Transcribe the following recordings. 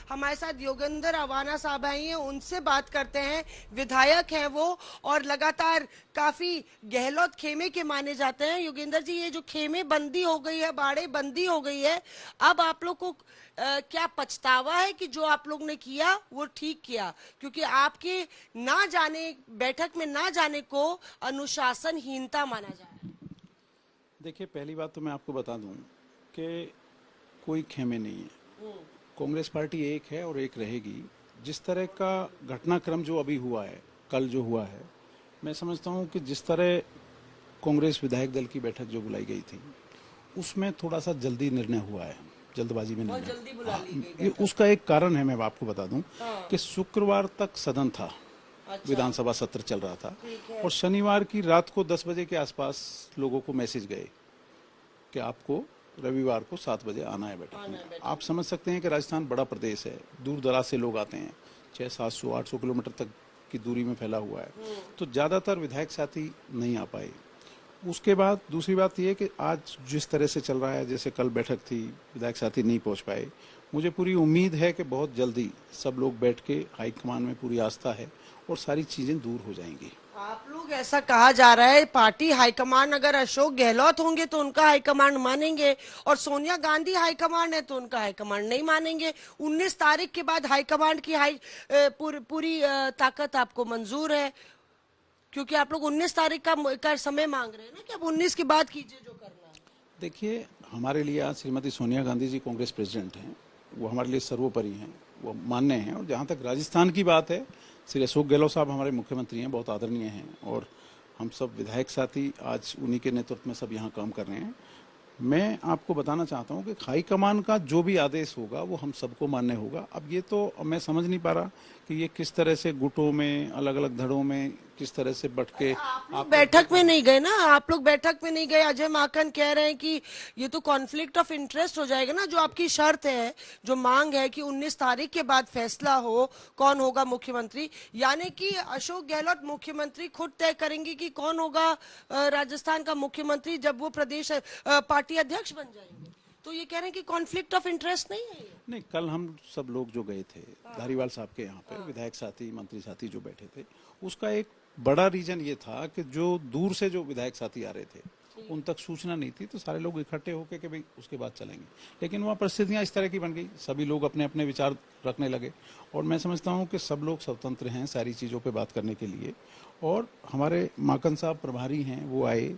हमारे साथ योगेंद्र अवाना साहब आई हैं, उनसे बात करते हैं। विधायक हैं वो और लगातार काफी गहलोत खेमे के माने जाते हैं। योगेंद्र जी, ये जो खेमे बंदी हो गई है, बाड़े बंदी हो गई है, अब आप लोग को क्या पछतावा है कि जो आप लोग ने किया वो ठीक किया? क्योंकि आपके ना जाने, बैठक में ना जाने को अनुशासनहीनता माना जा रहा है। देखिए, पहली बात तो मैं आपको बता दूं कि कोई खेमे नहीं है। कांग्रेस पार्टी एक है और एक रहेगी। जिस तरह का घटनाक्रम जो अभी हुआ है, कल जो हुआ है, मैं समझता हूं कि जिस तरह कांग्रेस विधायक दल की बैठक जो बुलाई गई थी, उसमें थोड़ा सा जल्दी निर्णय हुआ है, जल्दबाजी में बहुत निर्णय। जल्दी बुला ली गई ये उसका एक कारण है, मैं आपको बता दूं हाँ। कि शुक्रवार तक सदन था, अच्छा। विधानसभा सत्र चल रहा था, ठीक है। और शनिवार की रात को 10 बजे के आसपास लोगों को मैसेज गए कि आपको रविवार को 7 बजे आना है बैठक में। आप समझ सकते हैं कि राजस्थान बड़ा प्रदेश है, दूर दराज से लोग आते हैं, 600-700-800 किलोमीटर तक की दूरी में फैला हुआ है, तो ज्यादातर विधायक साथी नहीं आ पाए। उसके बाद दूसरी बात यह कि आज जिस तरह से चल रहा है, जैसे कल बैठक थी, विधायक साथी नहीं पहुंच पाए। मुझे पूरी उम्मीद है कि बहुत जल्दी सब लोग बैठ के, हाईकमान में पूरी आस्था है और सारी चीजें दूर हो जाएंगी। आप लोग, ऐसा कहा जा रहा है पार्टी हाईकमान, अगर अशोक गहलोत होंगे तो उनका हाईकमान मानेंगे, और सोनिया गांधी हाईकमान है तो उनका हाईकमान नहीं मानेंगे। 19 तारीख के बाद हाईकमान की पूरी ताकत आपको मंजूर है, क्योंकि आप लोग 19 तारीख का समय मांग रहे हैं ना कि अब 19 के बाद कीजिए जो करना है। देखिए, हमारे लिए आज श्रीमती सोनिया गांधी जी कांग्रेस प्रेसिडेंट हैं, वो हमारे लिए सर्वोपरि हैं, वो मान्य हैं। और जहाँ तक राजस्थान की बात है, श्री अशोक गहलोत साहब हमारे मुख्यमंत्री हैं, बहुत आदरणीय हैं, और हम सब विधायक साथी आज उन्हीं के नेतृत्व में सब यहाँ काम कर रहे हैं। मैं आपको बताना चाहता हूँ कि हाईकमान का जो भी आदेश होगा वो हम सबको मान्य होगा। अब ये तो मैं समझ नहीं पा रहा कि ये किस तरह से गुटों में, अलग अलग धड़ों में किस तरह से बट के आप बैठक में नहीं गए ना, आप लोग बैठक में नहीं गए। अजय माकन कह रहे हैं कि ये तो कॉन्फ्लिक्ट ऑफ इंटरेस्ट हो जाएगा ना। जो आपकी शर्त है, जो मांग है कि 19 तारीख के बाद फैसला हो कौन होगा मुख्यमंत्री, यानी कि अशोक गहलोत मुख्यमंत्री खुद तय करेंगे कि कौन होगा राजस्थान का मुख्यमंत्री जब वो प्रदेश पार्टी अध्यक्ष बन जाएंगे। तो ये कह रहे हैं कि कॉन्फ्लिक्ट ऑफ इंटरेस्ट नहीं है ये। नहीं, कल हम सब लोग जो गए थे धारीवाल साहब के यहाँ पे, विधायक साथी, मंत्री साथी जो बैठे थे, उसका एक बड़ा रीजन ये था कि जो दूर से जो विधायक साथी आ रहे थे उन तक सूचना नहीं थी, तो सारे लोग इकट्ठे होकर कि भाई उसके बाद चलेंगे। लेकिन वहाँ परिस्थितियाँ इस तरह की बन गई, सभी लोग अपने अपने विचार रखने लगे, और मैं समझता हूँ कि सब लोग स्वतंत्र हैं सारी चीज़ों पे बात करने के लिए। और हमारे माकन साहब प्रभारी हैं, वो आए।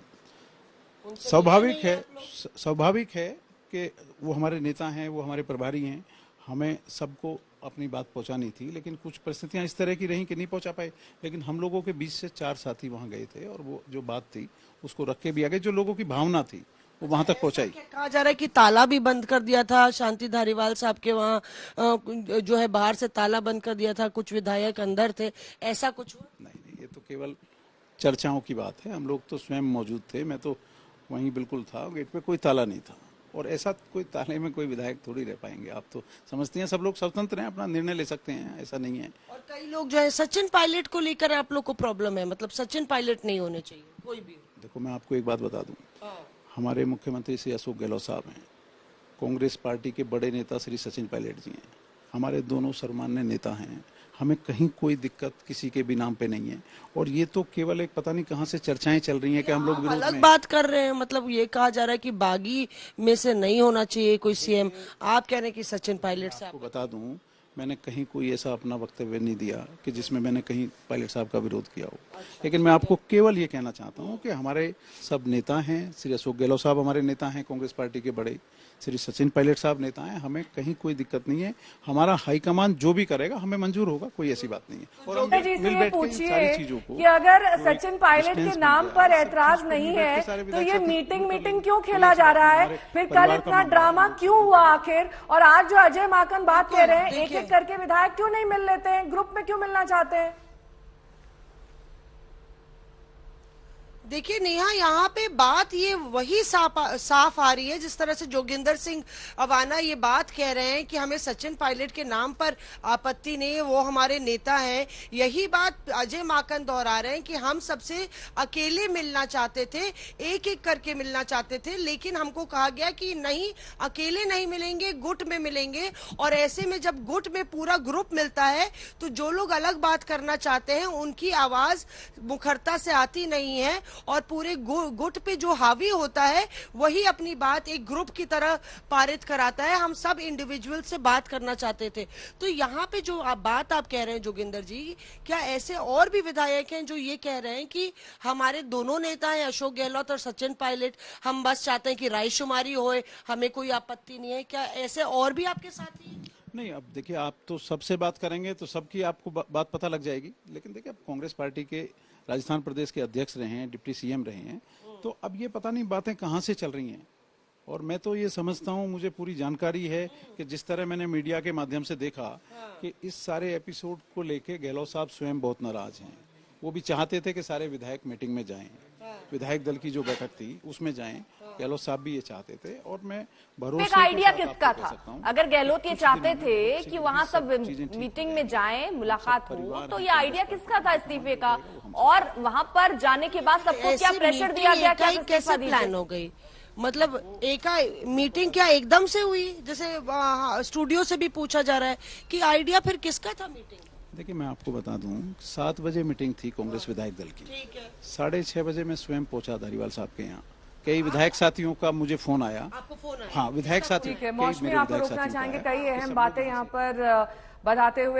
स्वाभाविक है कि वो हमारे नेता हैं, वो हमारे प्रभारी हैं, हमें सबको अपनी बात पहुंचानी थी, लेकिन कुछ परिस्थितियां इस तरह की रहीं कि नहीं पहुंचा पाए। लेकिन हम लोगों के बीच से 4 साथी वहां गए थे, और वो जो बात थी उसको रख के भी आ गए, जो लोगों की भावना थी वो वहां तक पहुंचाई। कहा जा रहा है कि ताला भी बंद कर दिया था शांति धारीवाल साहब के वहाँ, जो है बाहर से ताला बंद कर दिया था, कुछ विधायक अंदर थे, ऐसा कुछ हुआ? नहीं, ये तो केवल चर्चाओं की बात है। हम लोग तो स्वयं मौजूद थे, मैं तो वहीं बिल्कुल था, गेट पे कोई ताला नहीं था, और ऐसा कोई ताले में कोई विधायक थोड़ी रह पाएंगे। आप तो समझते हैं सब लोग स्वतंत्र हैं, अपना निर्णय ले सकते हैं, ऐसा नहीं है। और कई लोग जो है सचिन पायलट को लेकर आप लोग को प्रॉब्लम है, मतलब सचिन पायलट नहीं होने चाहिए कोई भी। देखो, मैं आपको एक बात बता दूं, हमारे मुख्यमंत्री श्री अशोक गहलोत साहब हैं, कांग्रेस पार्टी के बड़े नेता श्री सचिन पायलट जी हैं, हमारे दोनों सर्वमान्य नेता हैं, हमें कहीं कोई दिक्कत किसी के भी नाम पे नहीं है। और ये तो केवल एक पता नहीं कहां से चर्चाएं चल रही हैं कि हम लोग विरोध अलग में बात कर रहे हैं, मतलब ये कहा जा रहा है कि बागी में से नहीं होना चाहिए कोई सीएम, आप कह रहे हैं कि सचिन पायलट साहब। आपको बता दूं, मैंने कहीं कोई ऐसा अपना वक्तव्य नहीं दिया कि जिसमें मैंने कहीं पायलट साहब का विरोध किया हो। लेकिन मैं आपको केवल ये कहना चाहता हूं कि हमारे सब नेता हैं, श्री अशोक गहलोत साहब हमारे नेता हैं कांग्रेस पार्टी के बड़े, श्री सचिन पायलट साहब नेता हैं, हमें कहीं कोई दिक्कत नहीं है। हमारा हाईकमान जो भी करेगा हमें मंजूर होगा, कोई ऐसी बात नहीं है। और हम मिल बैठ के इन सारी चीजों को, कि अगर सचिन पायलट के नाम पर ऐतराज नहीं है तो ये मीटिंग क्यों खेला जा रहा है? फिर कल इतना ड्रामा क्यों हुआ आखिर? और आज जो अजय माकन बात कह रहे हैं, एक एक करके विधायक क्यों नहीं मिल लेते हैं, ग्रुप में क्यों मिलना चाहते हैं? देखिए नेहा, यहाँ पे बात ये वही साफ आ रही है जिस तरह से जोगिंदर सिंह अवाना ये बात कह रहे हैं कि हमें सचिन पायलट के नाम पर आपत्ति नहीं है, वो हमारे नेता हैं। यही बात अजय माकन दोहरा रहे हैं कि हम सबसे अकेले मिलना चाहते थे, एक एक करके मिलना चाहते थे, लेकिन हमको कहा गया कि नहीं, अकेले नहीं मिलेंगे, गुट में मिलेंगे। और ऐसे में जब गुट में पूरा ग्रुप मिलता है तो जो लोग अलग बात करना चाहते हैं उनकी आवाज मुखरता से आती नहीं है, और पूरे गुट पे जो हावी होता है वही अपनी बात एक ग्रुप की तरह पारित कराता है। हम सब इंडिविजुअल से बात करना चाहते थे। तो यहाँ पे जो बात आप कह रहे हैं जोगिंदर जी, क्या ऐसे और भी विधायक हैं जो ये कह रहे हैं कि हमारे दोनों नेता हैं, अशोक गहलोत और सचिन पायलट, हम बस चाहते हैं कि रायशुमारी होए, हमें कोई आपत्ति नहीं है? क्या ऐसे और भी आपके साथी हैं? नहीं, अब देखिए, आप तो सबसे बात करेंगे तो सबकी आपको बात पता लग जाएगी। लेकिन देखिए, अब कांग्रेस पार्टी के राजस्थान प्रदेश के अध्यक्ष रहे हैं, डिप्टी सीएम रहे हैं, तो अब ये पता नहीं बातें कहाँ से चल रही हैं। और मैं तो ये समझता हूँ, मुझे पूरी जानकारी है कि जिस तरह मैंने मीडिया के माध्यम से देखा कि इस सारे एपिसोड को लेके गहलोत साहब स्वयं बहुत नाराज हैं। वो भी चाहते थे कि सारे विधायक मीटिंग में जाएं, विधायक दल की जो बैठक थी उसमें जाएं। गहलोत साहब भी ये चाहते थे, और मैं भरोसे एक आइडिया किसका था? अगर गहलोत ये चाहते थे कि वहां सब मीटिंग में जाएं, मुलाकात हो, तो ये आइडिया किसका था इस्तीफे का? और वहां पर जाने के बाद सबको क्या प्रेशर दिया गया, क्या कैसे प्लान हो गई? मतलब एक मीटिंग क्या एकदम से हुई? जैसे स्टूडियो से भी पूछा जा रहा है कि आइडिया फिर किसका था मीटिंग? देखिए, मैं आपको बता दूं, 7 बजे मीटिंग थी कांग्रेस विधायक दल की। 6:30 बजे मैं स्वयं पहुंचा धारीवाल साहब के यहाँ। कई विधायक साथियों का मुझे फोन आया। आपको फोन आया? हाँ, विधायक साथी। ठीक है, मौसमी आपको रोकना चाहेंगे, कई अहम बातें यहाँ पर बताते हुए।